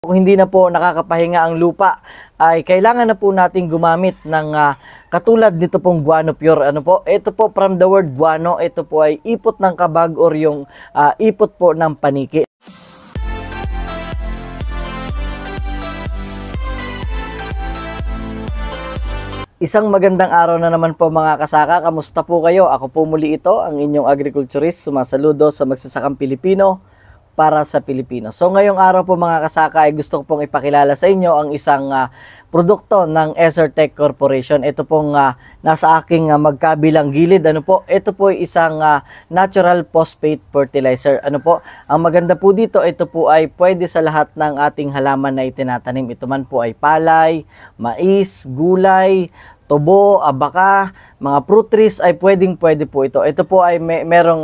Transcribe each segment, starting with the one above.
Kung hindi na po nakakapahinga ang lupa, ay kailangan na po nating gumamit ng katulad nito pong Guano Pure. Ano po? Ito po from the word guano, ito po ay ipot ng kabag or yung ipot po ng paniki. Isang magandang araw na naman po mga kasaka. Kamusta po kayo? Ako po muli ito, ang inyong agriculturist, sumasaludo sa magsasakang Pilipino para sa Pilipino. So ngayong araw po mga kasaka ay gusto ko pong ipakilala sa inyo ang isang produkto ng Esertec Corporation. Ito pong nasa aking magkabilang gilid. Ano po? Ito po ay isang natural phosphate fertilizer. Ano po? Ang maganda po dito, ito po ay pwede sa lahat ng ating halaman na itinatanim. Ito man po ay palay, mais, gulay, tubo, abaka, mga fruit trees ay pwede po ito. Ito po ay merong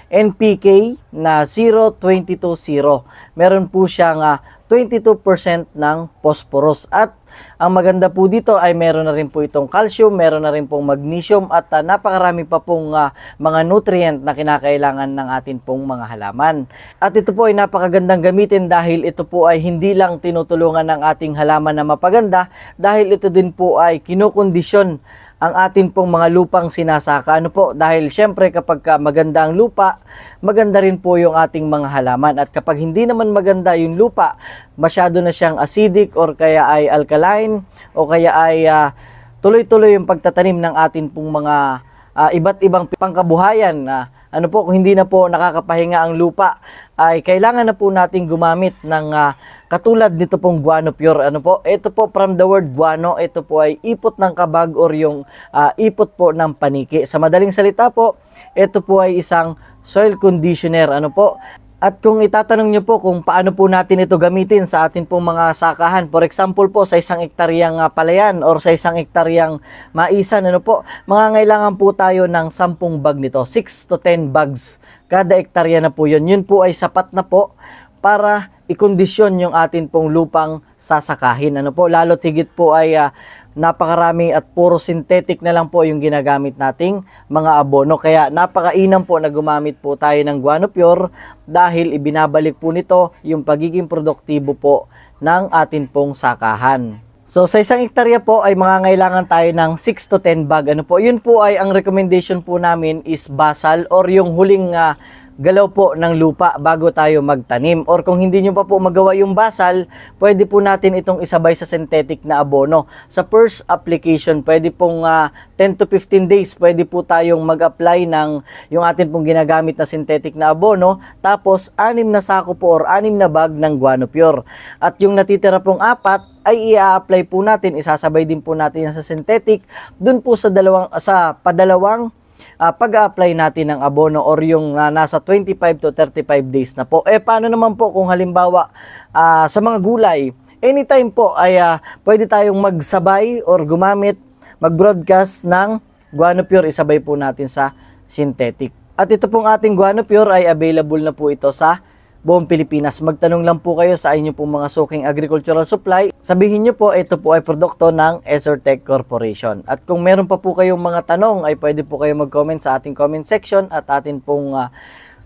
NPK na 0,22,0. Meron po siyang 22% ng phosphorus. At ang maganda po dito ay meron na rin po itong calcium, meron na rin pong magnesium at napakarami pa pong mga nutrient na kinakailangan ng atin pong mga halaman. At ito po ay napakagandang gamitin dahil ito po ay hindi lang tinutulungan ng ating halaman na mapaganda, dahil ito din po ay kinukondisyon ang atin pong mga lupang sinasaka. Ano po? Dahil syempre kapag maganda ang lupa, maganda rin po yung ating mga halaman. At kapag hindi naman maganda yung lupa, masyado na siyang acidic or kaya ay alkaline o kaya ay tuloy-tuloy yung pagtatanim ng atin pong mga iba't ibang pangkabuhayan. Ano po, kung hindi na po nakakapahinga ang lupa, ay kailangan na po nating gumamit ng katulad nito pong Guano Pure. Ano po? Ito po from the word guano, ito po ay ipot ng kabag or yung ipot po ng paniki. Sa madaling salita po, ito po ay isang soil conditioner. Ano po? At kung itatanong nyo po kung paano po natin ito gamitin sa atin pong mga sakahan, for example po sa isang hektaryang palayan or sa isang hektaryang maisan, ano po, mangangailangan po tayo ng 10 bag nito, 6 to 10 bags kada hektarya na po yun. Yun po ay sapat na po para ikondisyon yung atin pong lupang sasakahin. Ano po, lalo tigit po ay napakarami at puro synthetic na lang po yung ginagamit nating mga abono. Kaya napakainam po na gumamit po tayo ng Guano Pure dahil ibinabalik po nito yung pagiging produktibo po ng atin pong sakahan. So sa isang hektarya po ay mangangailangan tayo ng 6 to 10 bag. Ano po? Yun po ay ang recommendation po namin is basal or yung huling galaw po ng lupa bago tayo magtanim. Or kung hindi nyo pa po magawa yung basal, pwede po natin itong isabay sa synthetic na abono. Sa first application, pwede pong 10 to 15 days, pwede po tayong mag-apply ng yung atin pong ginagamit na synthetic na abono. Tapos, 6 na sako po or 6 na bag ng Guano Pure. At yung natitira pong 4, ay i-apply po natin, isasabay din po natin yan sa synthetic, dun po sa padalawang pag-apply natin ng abono or yung nasa 25 to 35 days na po. Paano naman po kung halimbawa sa mga gulay, anytime po ay pwede tayong magsabay or gumamit, mag-broadcast ng Guano Pure, isabay po natin sa synthetic. At ito pong ating Guano Pure ay available na po ito sa buong Pilipinas. Magtanong lang po kayo sa inyo pong mga suking agricultural supply. Sabihin nyo po, ito po ay produkto ng Esertec Corporation. At kung meron pa po kayong mga tanong, ay pwede po kayo mag-comment sa ating comment section at atin pong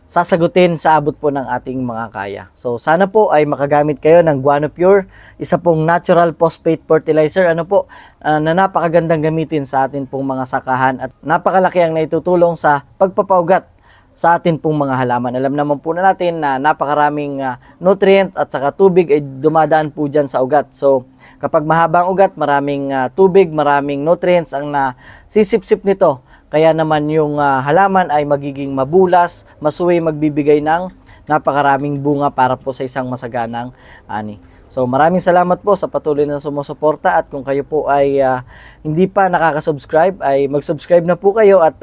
sasagutin sa abot po ng ating mga kaya. So sana po ay makagamit kayo ng Guano Pure, isa pong natural phosphate fertilizer, ano po, na napakagandang gamitin sa atin pong mga sakahan at napakalaki ang naitutulong sa pagpapaugat sa atin pong mga halaman. Alam naman po na natin na napakaraming nutrient at saka tubig ay dumadaan po dyan sa ugat. So, kapag mahabang ugat, maraming tubig, maraming nutrients ang nasisip-sip nito. Kaya naman yung halaman ay magiging mabulas, masuwi, magbibigay ng napakaraming bunga para po sa isang masaganang ani. So, maraming salamat po sa patuloy na sumusuporta at kung kayo po ay hindi pa nakaka-subscribe, ay mag-subscribe na po kayo at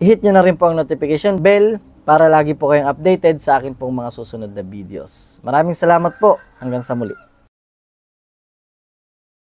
i-hit nyo na rin po ang notification bell para lagi po kayong updated sa akin pong mga susunod na videos. Maraming salamat po. Hanggang sa muli.